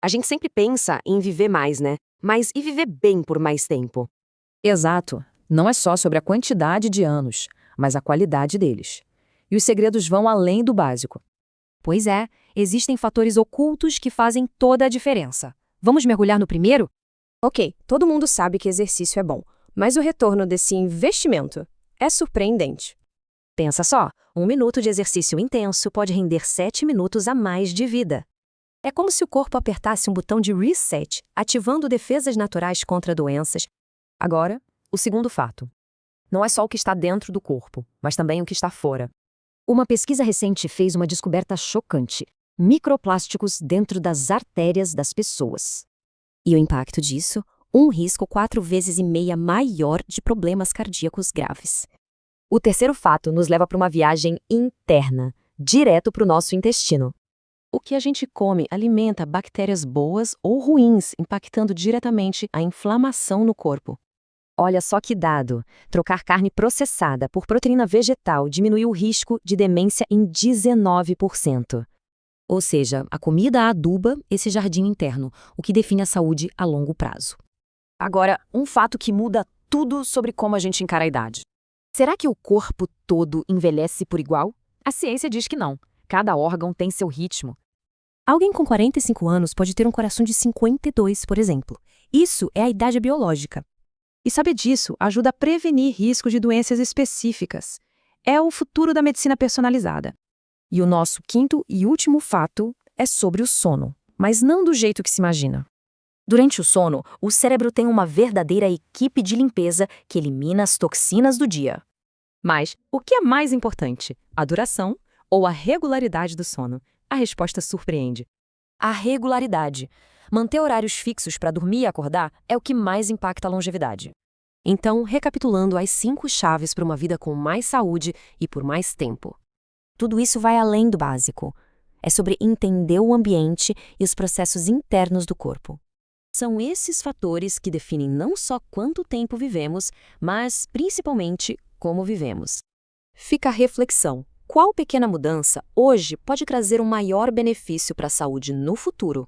A gente sempre pensa em viver mais, né? Mas e viver bem por mais tempo? Exato. Não é só sobre a quantidade de anos, mas a qualidade deles. E os segredos vão além do básico. Pois é, existem fatores ocultos que fazem toda a diferença. Vamos mergulhar no primeiro? Ok, todo mundo sabe que exercício é bom, mas o retorno desse investimento é surpreendente. Pensa só, 1 minuto de exercício intenso pode render 7 minutos a mais de vida. É como se o corpo apertasse um botão de reset, ativando defesas naturais contra doenças. Agora, o segundo fato. Não é só o que está dentro do corpo, mas também o que está fora. Uma pesquisa recente fez uma descoberta chocante: microplásticos dentro das artérias das pessoas. E o impacto disso? Um risco 4,5 vezes maior de problemas cardíacos graves. O terceiro fato nos leva para uma viagem interna, direto para o nosso intestino. O que a gente come alimenta bactérias boas ou ruins, impactando diretamente a inflamação no corpo. Olha só que dado: trocar carne processada por proteína vegetal diminuiu o risco de demência em 19%. Ou seja, a comida aduba esse jardim interno, o que define a saúde a longo prazo. Agora, um fato que muda tudo sobre como a gente encara a idade. Será que o corpo todo envelhece por igual? A ciência diz que não. Cada órgão tem seu ritmo. Alguém com 45 anos pode ter um coração de 52, por exemplo. Isso é a idade biológica. E saber disso ajuda a prevenir riscos de doenças específicas. É o futuro da medicina personalizada. E o nosso quinto e último fato é sobre o sono, mas não do jeito que se imagina. Durante o sono, o cérebro tem uma verdadeira equipe de limpeza que elimina as toxinas do dia. Mas o que é mais importante, a duração ou a regularidade do sono? A resposta surpreende. A regularidade. Manter horários fixos para dormir e acordar é o que mais impacta a longevidade. Então, recapitulando as 5 chaves para uma vida com mais saúde e por mais tempo. Tudo isso vai além do básico. É sobre entender o ambiente e os processos internos do corpo. São esses fatores que definem não só quanto tempo vivemos, mas, principalmente, como vivemos. Fica a reflexão: qual pequena mudança, hoje, pode trazer um maior benefício para a saúde no futuro?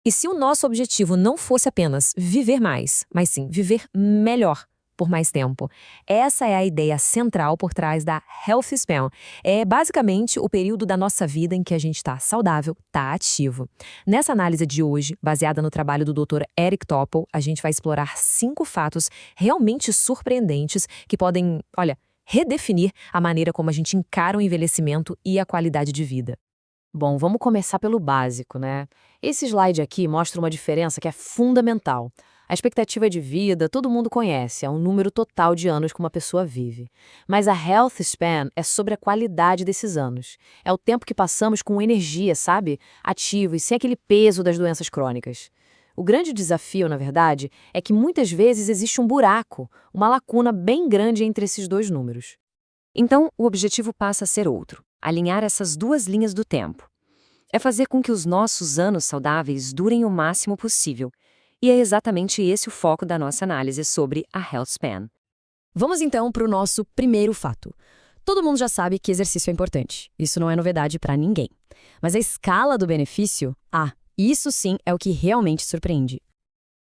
E se o nosso objetivo não fosse apenas viver mais, mas sim viver melhor por mais tempo? Essa é a ideia central por trás da Health Span. É basicamente o período da nossa vida em que a gente está saudável, está ativo. Nessa análise de hoje, baseada no trabalho do Dr. Eric Topol, a gente vai explorar 5 fatos realmente surpreendentes que podem, redefinir a maneira como a gente encara o envelhecimento e a qualidade de vida. Bom, vamos começar pelo básico, né? Esse slide aqui mostra uma diferença que é fundamental. A expectativa de vida, todo mundo conhece, é um número total de anos que uma pessoa vive. Mas a Health Span é sobre a qualidade desses anos. É o tempo que passamos com energia, sabe? Ativos, sem aquele peso das doenças crônicas. O grande desafio, na verdade, é que muitas vezes existe um buraco, uma lacuna bem grande entre esses dois números. Então, o objetivo passa a ser outro: alinhar essas duas linhas do tempo. É fazer com que os nossos anos saudáveis durem o máximo possível. E é exatamente esse o foco da nossa análise sobre a Health Span. Vamos então para o nosso primeiro fato. Todo mundo já sabe que exercício é importante. Isso não é novidade para ninguém. Mas a escala do benefício, isso sim é o que realmente surpreende.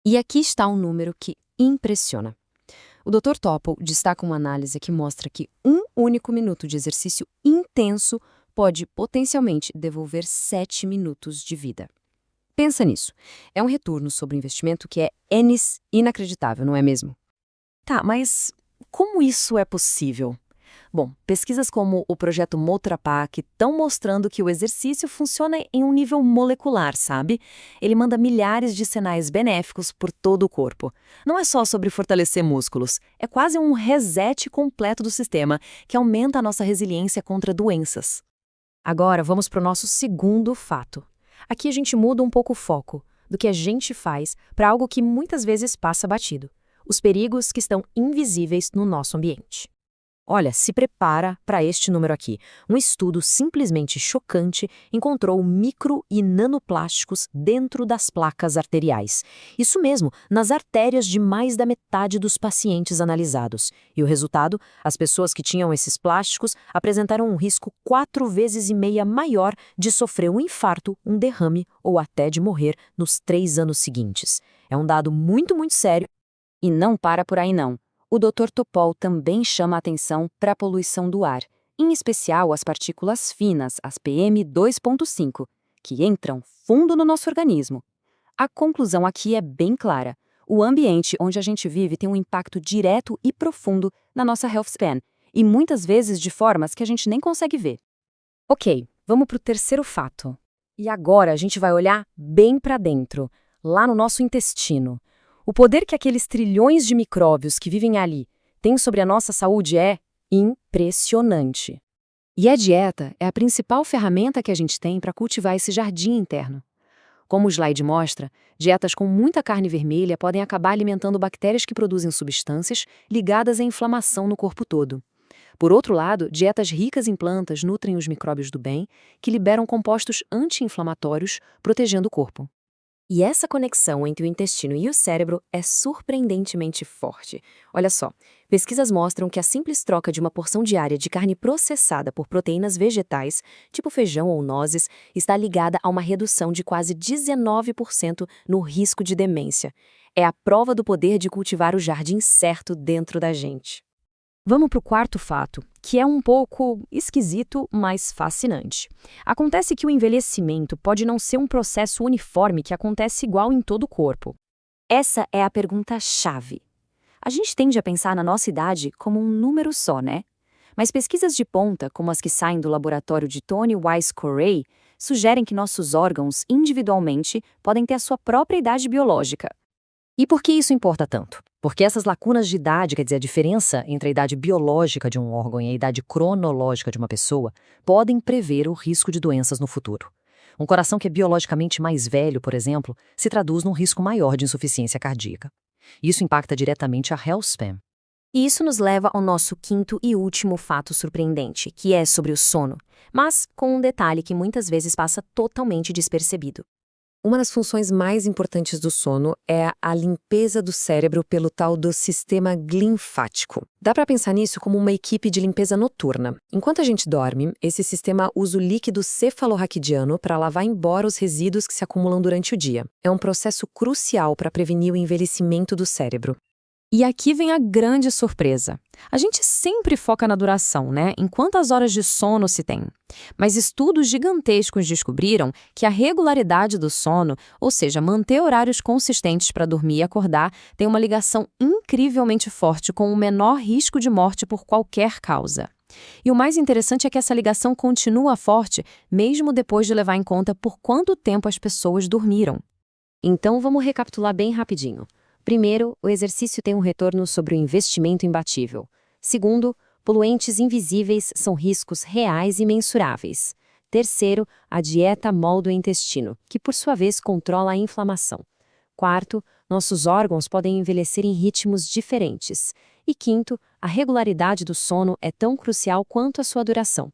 E aqui está um número que impressiona. O Dr. Topol destaca uma análise que mostra que um único minuto de exercício intenso pode potencialmente devolver 7 minutos de vida. Pensa nisso. É um retorno sobre o investimento que é inacreditável, não é mesmo? Tá, mas como isso é possível? Bom, pesquisas como o projeto Motrapac estão mostrando que o exercício funciona em um nível molecular, sabe? Ele manda milhares de sinais benéficos por todo o corpo. Não é só sobre fortalecer músculos, é quase um reset completo do sistema que aumenta a nossa resiliência contra doenças. Agora, vamos para o nosso segundo fato. Aqui a gente muda um pouco o foco do que a gente faz para algo que muitas vezes passa batido: os perigos que estão invisíveis no nosso ambiente. Olha, se prepara para este número aqui. Um estudo simplesmente chocante encontrou micro e nanoplásticos dentro das placas arteriais. Isso mesmo, nas artérias de mais da metade dos pacientes analisados. E o resultado? As pessoas que tinham esses plásticos apresentaram um risco 4,5 vezes maior de sofrer um infarto, um derrame ou até de morrer nos 3 anos seguintes. É um dado muito, muito sério. E não para por aí não. O Dr. Topol também chama a atenção para a poluição do ar, em especial as partículas finas, as PM2.5, que entram fundo no nosso organismo. A conclusão aqui é bem clara. O ambiente onde a gente vive tem um impacto direto e profundo na nossa health span, e muitas vezes de formas que a gente nem consegue ver. Ok, vamos para o terceiro fato. E agora a gente vai olhar bem para dentro, lá no nosso intestino. O poder que aqueles trilhões de micróbios que vivem ali têm sobre a nossa saúde é impressionante. E a dieta é a principal ferramenta que a gente tem para cultivar esse jardim interno. Como o slide mostra, dietas com muita carne vermelha podem acabar alimentando bactérias que produzem substâncias ligadas à inflamação no corpo todo. Por outro lado, dietas ricas em plantas nutrem os micróbios do bem, que liberam compostos anti-inflamatórios, protegendo o corpo. E essa conexão entre o intestino e o cérebro é surpreendentemente forte. Olha só, pesquisas mostram que a simples troca de uma porção diária de carne processada por proteínas vegetais, tipo feijão ou nozes, está ligada a uma redução de quase 19% no risco de demência. É a prova do poder de cultivar o jardim certo dentro da gente. Vamos para o quarto fato, que é um pouco esquisito, mas fascinante. Acontece que o envelhecimento pode não ser um processo uniforme que acontece igual em todo o corpo. Essa é a pergunta-chave. A gente tende a pensar na nossa idade como um número só, né? Mas pesquisas de ponta, como as que saem do laboratório de Tony Wise Corey, sugerem que nossos órgãos, individualmente, podem ter a sua própria idade biológica. E por que isso importa tanto? Porque essas lacunas de idade, quer dizer, a diferença entre a idade biológica de um órgão e a idade cronológica de uma pessoa, podem prever o risco de doenças no futuro. Um coração que é biologicamente mais velho, por exemplo, se traduz num risco maior de insuficiência cardíaca. Isso impacta diretamente a health span. E isso nos leva ao nosso quinto e último fato surpreendente, que é sobre o sono, mas com um detalhe que muitas vezes passa totalmente despercebido. Uma das funções mais importantes do sono é a limpeza do cérebro pelo tal do sistema linfático. Dá para pensar nisso como uma equipe de limpeza noturna. Enquanto a gente dorme, esse sistema usa o líquido cefalorraquidiano para lavar embora os resíduos que se acumulam durante o dia. É um processo crucial para prevenir o envelhecimento do cérebro. E aqui vem a grande surpresa. A gente sempre foca na duração, né? Em quantas horas de sono se tem. Mas estudos gigantescos descobriram que a regularidade do sono, ou seja, manter horários consistentes para dormir e acordar, tem uma ligação incrivelmente forte com o menor risco de morte por qualquer causa. E o mais interessante é que essa ligação continua forte, mesmo depois de levar em conta por quanto tempo as pessoas dormiram. Então vamos recapitular bem rapidinho. Primeiro, o exercício tem um retorno sobre o investimento imbatível. Segundo, poluentes invisíveis são riscos reais e mensuráveis. Terceiro, a dieta molda o intestino, que por sua vez controla a inflamação. Quarto, nossos órgãos podem envelhecer em ritmos diferentes. E quinto, a regularidade do sono é tão crucial quanto a sua duração.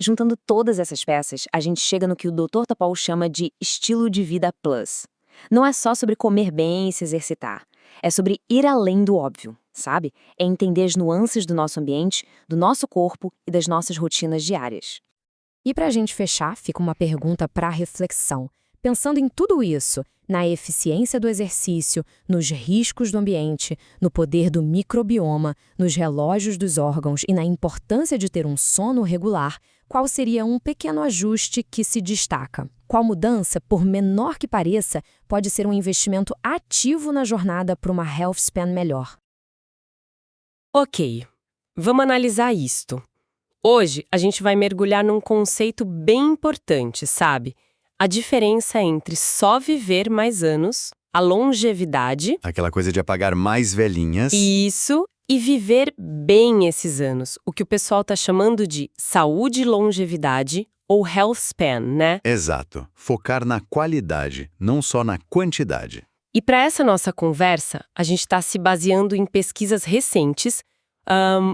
Juntando todas essas peças, a gente chega no que o Dr. Topol chama de estilo de vida plus. Não é só sobre comer bem e se exercitar. É sobre ir além do óbvio, sabe? É entender as nuances do nosso ambiente, do nosso corpo e das nossas rotinas diárias. E para a gente fechar, fica uma pergunta para reflexão. Pensando em tudo isso, na eficiência do exercício, nos riscos do ambiente, no poder do microbioma, nos relógios dos órgãos e na importância de ter um sono regular, qual seria um pequeno ajuste que se destaca? Qual mudança, por menor que pareça, pode ser um investimento ativo na jornada para uma health span melhor? Ok, vamos analisar isto. Hoje, a gente vai mergulhar num conceito bem importante, sabe? A diferença entre só viver mais anos, a longevidade... Aquela coisa de apagar mais velhinhas. Isso, e viver bem esses anos, o que o pessoal está chamando de saúde e longevidade, ou health span, né? Exato. Focar na qualidade, não só na quantidade. E para essa nossa conversa, a gente está se baseando em pesquisas recentes,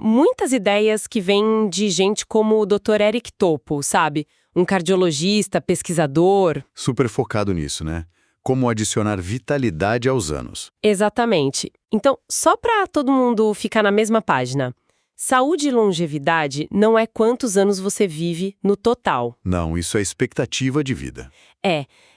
Muitas ideias que vêm de gente como o Dr. Eric Topol, sabe? Um cardiologista, pesquisador. Super focado nisso, né? Como adicionar vitalidade aos anos. Exatamente. Então, só para todo mundo ficar na mesma página. Saúde e longevidade não é quantos anos você vive no total. Não, isso é expectativa de vida.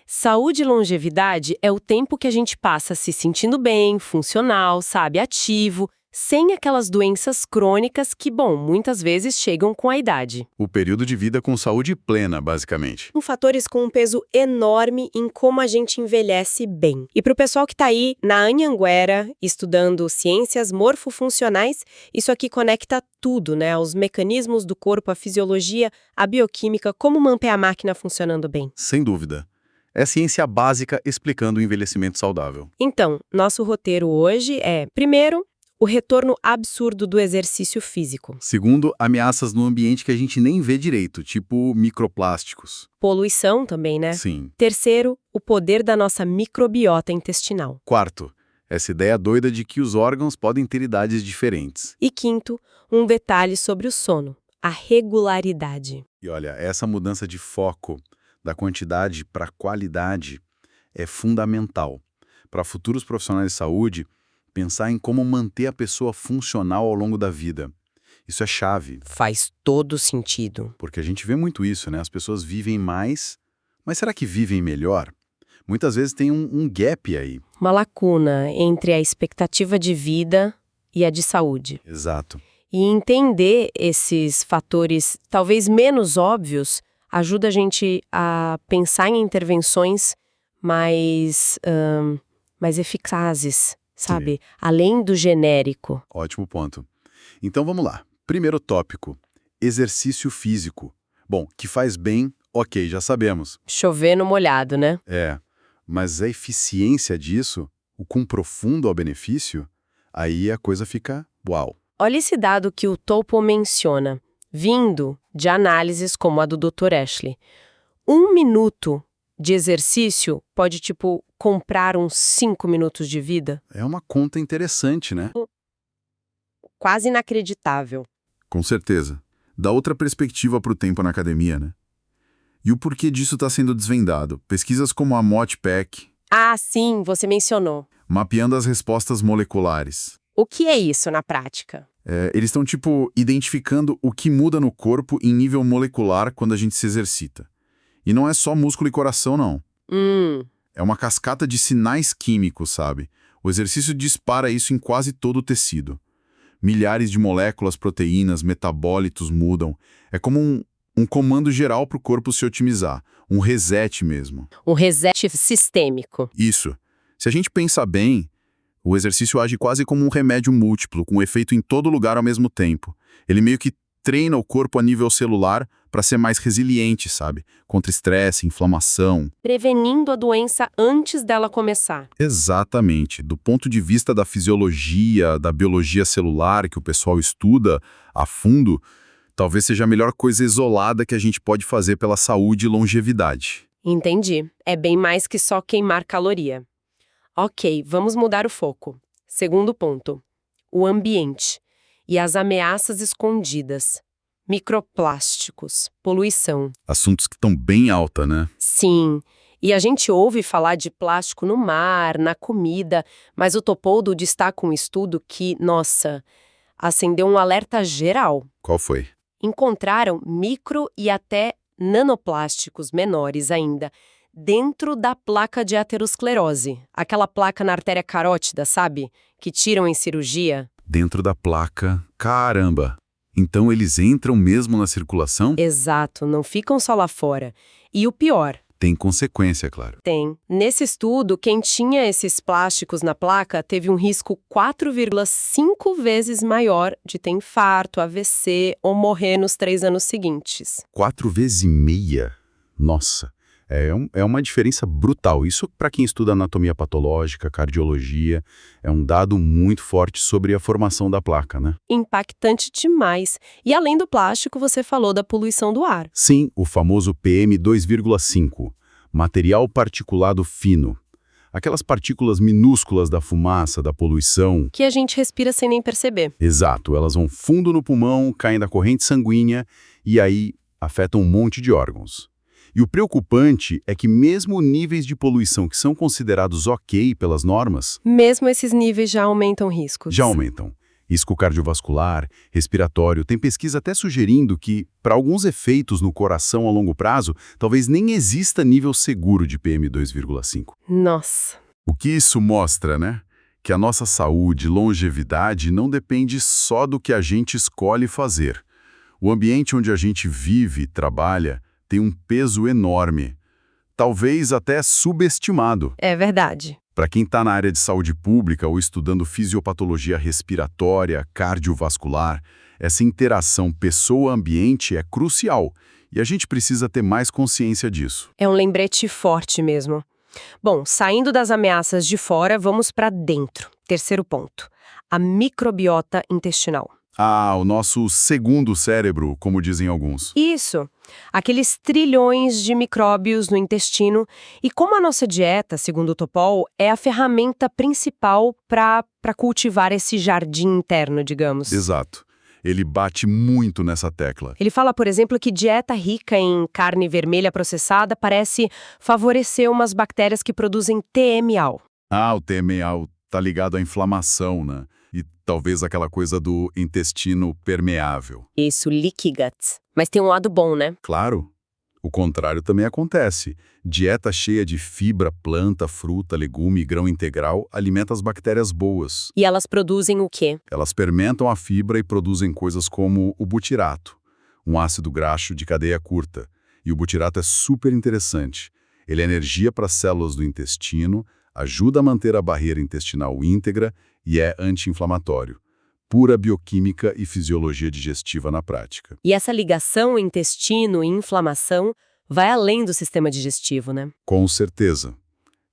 Saúde e longevidade é o tempo que a gente passa se sentindo bem, funcional, sabe, ativo, sem aquelas doenças crônicas que, bom, muitas vezes chegam com a idade. O período de vida com saúde plena, basicamente. Fatores com um peso enorme em como a gente envelhece bem. E para o pessoal que está aí na Anhanguera, estudando ciências morfofuncionais, isso aqui conecta tudo, né? Os mecanismos do corpo, a fisiologia, a bioquímica, como manter a máquina funcionando bem. Sem dúvida. É ciência básica explicando o envelhecimento saudável. Então, nosso roteiro hoje é, primeiro, o retorno absurdo do exercício físico. Segundo, ameaças no ambiente que a gente nem vê direito, tipo microplásticos. Poluição também, né? Sim. Terceiro, o poder da nossa microbiota intestinal. Quarto, essa ideia doida de que os órgãos podem ter idades diferentes. E quinto, um detalhe sobre o sono, a regularidade. E olha, essa mudança de foco da quantidade para a qualidade é fundamental. Para futuros profissionais de saúde, pensar em como manter a pessoa funcional ao longo da vida. Isso é chave. Faz todo sentido. Porque a gente vê muito isso, né? As pessoas vivem mais, mas será que vivem melhor? Muitas vezes tem um gap aí. Uma lacuna entre a expectativa de vida e a de saúde. Exato. E entender esses fatores talvez menos óbvios ajuda a gente a pensar em intervenções mais eficazes, sabe? Sim. Além do genérico. Ótimo ponto. Então vamos lá. Primeiro tópico, exercício físico. Bom, que faz bem, ok, já sabemos. Chover no molhado, né? Mas a eficiência disso, o quão profundo é o benefício, aí a coisa fica uau. Olha esse dado que o Topol menciona, vindo de análises como a do Dr. Ashley. 1 minuto de exercício pode, comprar uns 5 minutos de vida? É uma conta interessante, né? Quase inacreditável. Com certeza. Dá outra perspectiva para o tempo na academia, né? E o porquê disso está sendo desvendado? Pesquisas como a MOTPAC... Ah, sim, você mencionou. Mapeando as respostas moleculares. O que é isso na prática? Eles estão, identificando o que muda no corpo em nível molecular quando a gente se exercita. E não é só músculo e coração, não. É uma cascata de sinais químicos, sabe? O exercício dispara isso em quase todo o tecido. Milhares de moléculas, proteínas, metabólitos mudam. É como um comando geral para o corpo se otimizar. Um reset mesmo. Um reset sistêmico. Isso. Se a gente pensar bem, o exercício age quase como um remédio múltiplo, com efeito em todo lugar ao mesmo tempo. Ele meio que treina o corpo a nível celular para ser mais resiliente, sabe? Contra estresse, inflamação. Prevenindo a doença antes dela começar. Exatamente. Do ponto de vista da fisiologia, da biologia celular, que o pessoal estuda a fundo, talvez seja a melhor coisa isolada que a gente pode fazer pela saúde e longevidade. Entendi. É bem mais que só queimar caloria. Ok, vamos mudar o foco. Segundo ponto, o ambiente e as ameaças escondidas. Microplásticos, poluição. Assuntos que estão bem alta, né? Sim, e a gente ouve falar de plástico no mar, na comida, mas o Topoldo destaca um estudo que, nossa, acendeu um alerta geral. Qual foi? Encontraram micro e até nanoplásticos menores ainda, dentro da placa de aterosclerose, aquela placa na artéria carótida, sabe? Que tiram em cirurgia. Dentro da placa, caramba! Então eles entram mesmo na circulação? Exato, não ficam só lá fora. E o pior... Tem consequência, claro. Tem. Nesse estudo, quem tinha esses plásticos na placa teve um risco 4,5 vezes maior de ter infarto, AVC ou morrer nos 3 anos seguintes. 4,5 vezes? Nossa! É uma diferença brutal. Isso, para quem estuda anatomia patológica, cardiologia, é um dado muito forte sobre a formação da placa, né? Impactante demais. E além do plástico, você falou da poluição do ar. Sim, o famoso PM2,5, material particulado fino. Aquelas partículas minúsculas da fumaça, da poluição. Que a gente respira sem nem perceber. Exato, elas vão fundo no pulmão, caem na corrente sanguínea e aí afetam um monte de órgãos. E o preocupante é que mesmo níveis de poluição que são considerados ok pelas normas, Mesmo esses níveis já aumentam riscos. já aumentam. Risco cardiovascular, respiratório, tem pesquisa até sugerindo que, para alguns efeitos no coração a longo prazo, talvez nem exista nível seguro de PM2,5. Nossa. O que isso mostra, né? Que a nossa saúde, longevidade, não depende só do que a gente escolhe fazer. O ambiente onde a gente vive e trabalha tem um peso enorme, talvez até subestimado. É verdade. Para quem está na área de saúde pública ou estudando fisiopatologia respiratória, cardiovascular, essa interação pessoa-ambiente é crucial e a gente precisa ter mais consciência disso. É um lembrete forte mesmo. Bom, saindo das ameaças de fora, vamos para dentro. Terceiro ponto. A microbiota intestinal. Ah, o nosso segundo cérebro, como dizem alguns. Isso. Aqueles trilhões de micróbios no intestino. E como a nossa dieta, segundo o Topol, é a ferramenta principal para cultivar esse jardim interno, digamos. Exato. Ele bate muito nessa tecla. Ele fala, por exemplo, que dieta rica em carne vermelha processada parece favorecer umas bactérias que produzem TMAO. Ah, o TMAO tá ligado à inflamação, né? E talvez aquela coisa do intestino permeável. Isso, leaky gut. Mas tem um lado bom, né? Claro. O contrário também acontece. Dieta cheia de fibra, planta, fruta, legume e grão integral alimenta as bactérias boas. E elas produzem o quê? Elas fermentam a fibra e produzem coisas como o butirato, um ácido graxo de cadeia curta. E o butirato é super interessante. Ele é energia para as células do intestino, ajuda a manter a barreira intestinal íntegra e é anti-inflamatório. Pura bioquímica e fisiologia digestiva na prática. E essa ligação intestino e inflamação vai além do sistema digestivo, né? Com certeza.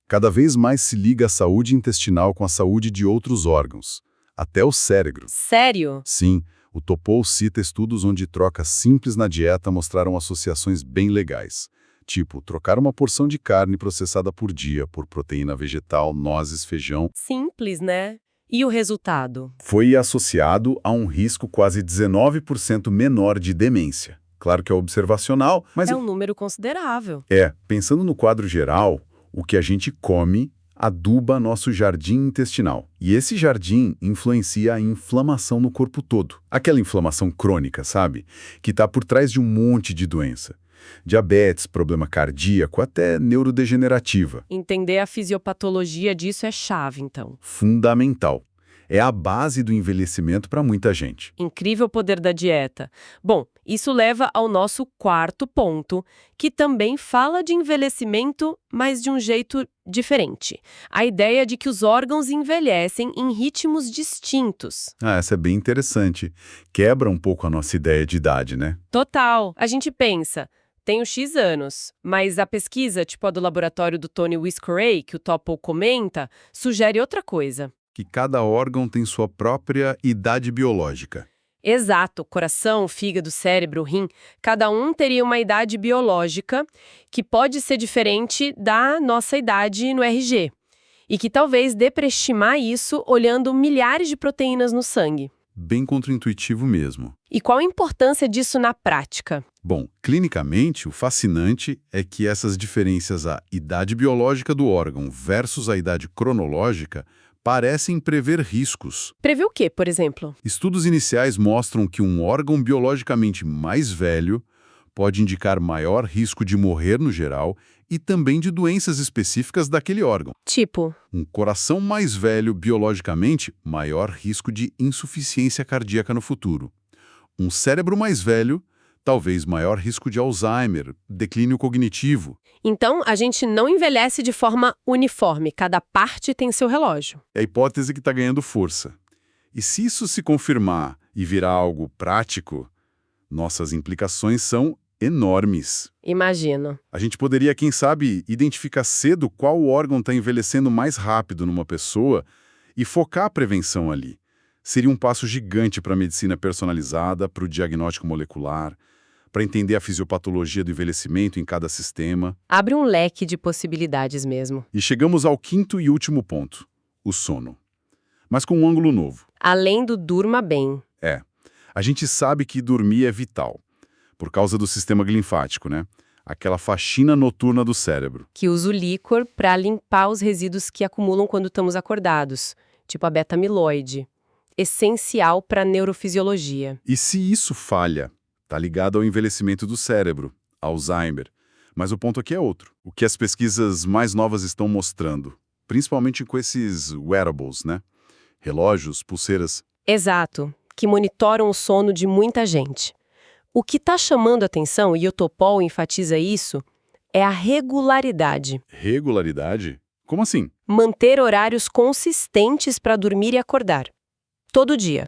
Cada vez mais se liga a saúde intestinal com a saúde de outros órgãos, até o cérebro. Sério? Sim, o Topol cita estudos onde trocas simples na dieta mostraram associações bem legais. Tipo, trocar uma porção de carne processada por dia por proteína vegetal, nozes, feijão. Simples, né? E o resultado? Foi associado a um risco quase 19% menor de demência. Claro que é observacional, mas... É um número considerável. Pensando no quadro geral, o que a gente come aduba nosso jardim intestinal. E esse jardim influencia a inflamação no corpo todo. Aquela inflamação crônica, sabe? Que está por trás de um monte de doença. Diabetes, problema cardíaco, até neurodegenerativa. Entender a fisiopatologia disso é chave, então. Fundamental. É a base do envelhecimento para muita gente. Incrível poder da dieta. Bom, isso leva ao nosso quarto ponto, que também fala de envelhecimento, mas de um jeito diferente. A ideia de que os órgãos envelhecem em ritmos distintos. Ah, essa é bem interessante. Quebra um pouco a nossa ideia de idade, né? Total. A gente pensa... Tenho X anos, mas a pesquisa, tipo a do laboratório do Tony Whisker, que o Topol comenta, sugere outra coisa. Que cada órgão tem sua própria idade biológica. Exato, coração, fígado, cérebro, rim, cada um teria uma idade biológica que pode ser diferente da nossa idade no RG. E que talvez dê para estimar isso olhando milhares de proteínas no sangue. Bem contraintuitivo mesmo. E qual a importância disso na prática? Bom, clinicamente, o fascinante é que essas diferenças, a idade biológica do órgão versus a idade cronológica, parecem prever riscos. Prever o quê, por exemplo? Estudos iniciais mostram que um órgão biologicamente mais velho pode indicar maior risco de morrer no geral e também de doenças específicas daquele órgão. Tipo? Um coração mais velho biologicamente, maior risco de insuficiência cardíaca no futuro. Um cérebro mais velho, talvez maior risco de Alzheimer, declínio cognitivo. Então, a gente não envelhece de forma uniforme, cada parte tem seu relógio. É a hipótese que está ganhando força. E se isso se confirmar e virar algo prático, nossas implicações são enormes. Imagino. A gente poderia, quem sabe, identificar cedo qual órgão está envelhecendo mais rápido numa pessoa e focar a prevenção ali. Seria um passo gigante para a medicina personalizada, para o diagnóstico molecular, para entender a fisiopatologia do envelhecimento em cada sistema. Abre um leque de possibilidades mesmo. E chegamos ao quinto e último ponto, o sono. Mas com um ângulo novo. Além do durma bem. A gente sabe que dormir é vital, por causa do sistema linfático, né? Aquela faxina noturna do cérebro. Que usa o líquor para limpar os resíduos que acumulam quando estamos acordados, tipo a beta-amiloide. Essencial para a neurofisiologia. E se isso falha, tá ligado ao envelhecimento do cérebro, Alzheimer. Mas o ponto aqui é outro. O que as pesquisas mais novas estão mostrando, principalmente com esses wearables, né? Relógios, pulseiras. Exato, que monitoram o sono de muita gente. O que está chamando a atenção, e o Topol enfatiza isso, é a regularidade. Regularidade? Como assim? Manter horários consistentes para dormir e acordar. Todo dia.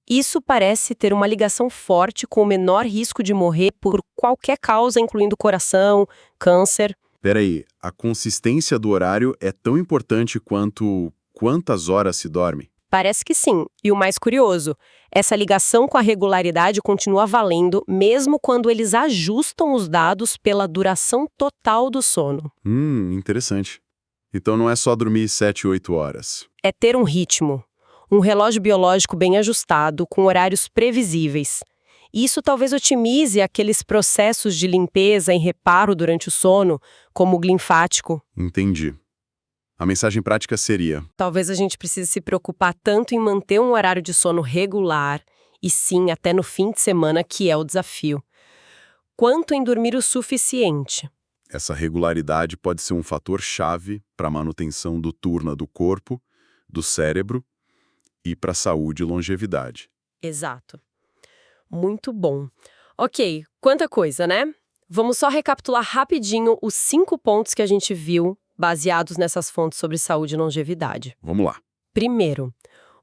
Isso parece ter uma ligação forte com o menor risco de morrer por qualquer causa, incluindo coração, câncer. Peraí, a consistência do horário é tão importante quanto quantas horas se dorme? Parece que sim. E o mais curioso, essa ligação com a regularidade continua valendo mesmo quando eles ajustam os dados pela duração total do sono. Interessante. Então não é só dormir 7, 8 horas. É ter um ritmo, um relógio biológico bem ajustado, com horários previsíveis. Isso talvez otimize aqueles processos de limpeza e reparo durante o sono, como o linfático. Entendi. A mensagem prática seria: Talvez a gente precise se preocupar tanto em manter um horário de sono regular, e sim, até no fim de semana, que é o desafio, quanto em dormir o suficiente. essa regularidade pode ser um fator-chave para a manutenção do turno do corpo, do cérebro e para a saúde e longevidade. Exato. Muito bom. Ok, quanta coisa, né? Vamos só recapitular rapidinho os 5 pontos que a gente viu baseados nessas fontes sobre saúde e longevidade. Vamos lá. Primeiro,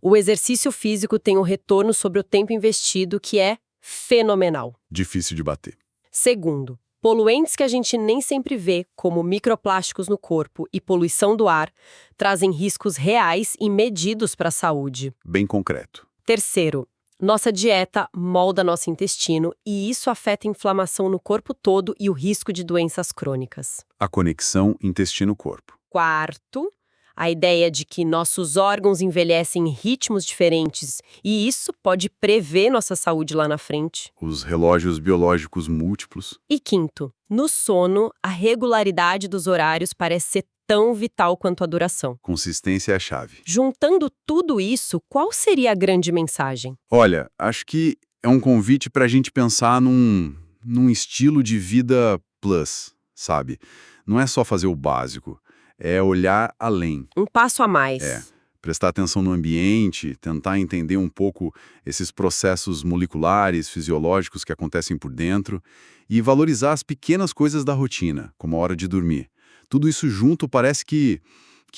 o exercício físico tem um retorno sobre o tempo investido que é fenomenal. Difícil de bater. Segundo, poluentes que a gente nem sempre vê, como microplásticos no corpo e poluição do ar, trazem riscos reais e medidos para a saúde. Bem concreto. Terceiro, nossa dieta molda nosso intestino e isso afeta a inflamação no corpo todo e o risco de doenças crônicas. A conexão intestino-corpo. Quarto, a ideia de que nossos órgãos envelhecem em ritmos diferentes e isso pode prever nossa saúde lá na frente. Os relógios biológicos múltiplos. E quinto, no sono, a regularidade dos horários parece ser tão vital quanto a duração. Consistência é a chave. Juntando tudo isso, qual seria a grande mensagem? Olha, acho que é um convite para a gente pensar num estilo de vida plus, sabe? Não é só fazer o básico, é olhar além. Um passo a mais. Prestar atenção no ambiente, tentar entender um pouco esses processos moleculares, fisiológicos que acontecem por dentro e valorizar as pequenas coisas da rotina, como a hora de dormir. Tudo isso junto parece que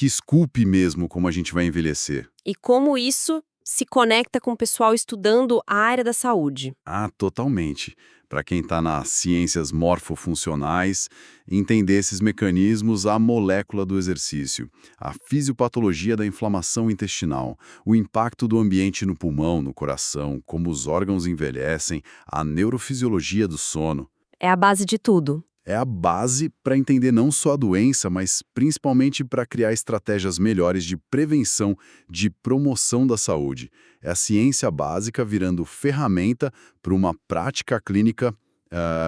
esculpe mesmo como a gente vai envelhecer. E como isso se conecta com o pessoal estudando a área da saúde? Ah, totalmente. Para quem está nas ciências morfofuncionais, entender esses mecanismos, a molécula do exercício, a fisiopatologia da inflamação intestinal, o impacto do ambiente no pulmão, no coração, como os órgãos envelhecem, a neurofisiologia do sono. É a base de tudo. É a base para entender não só a doença, mas principalmente para criar estratégias melhores de prevenção, de promoção da saúde. É a ciência básica virando ferramenta para uma prática clínica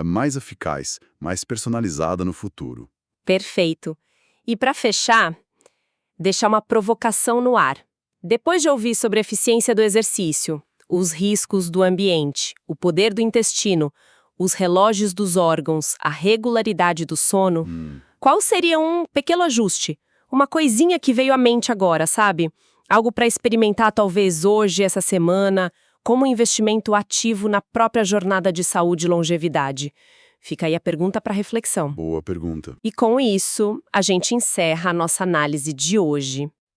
mais eficaz, mais personalizada no futuro. Perfeito. E para fechar, deixar uma provocação no ar. Depois de ouvir sobre a eficiência do exercício, os riscos do ambiente, o poder do intestino, os relógios dos órgãos, a regularidade do sono, qual seria um pequeno ajuste? Uma coisinha que veio à mente agora, sabe? Algo para experimentar talvez hoje, essa semana, como um investimento ativo na própria jornada de saúde e longevidade. Fica aí a pergunta para reflexão. Boa pergunta. E com isso, a gente encerra a nossa análise de hoje.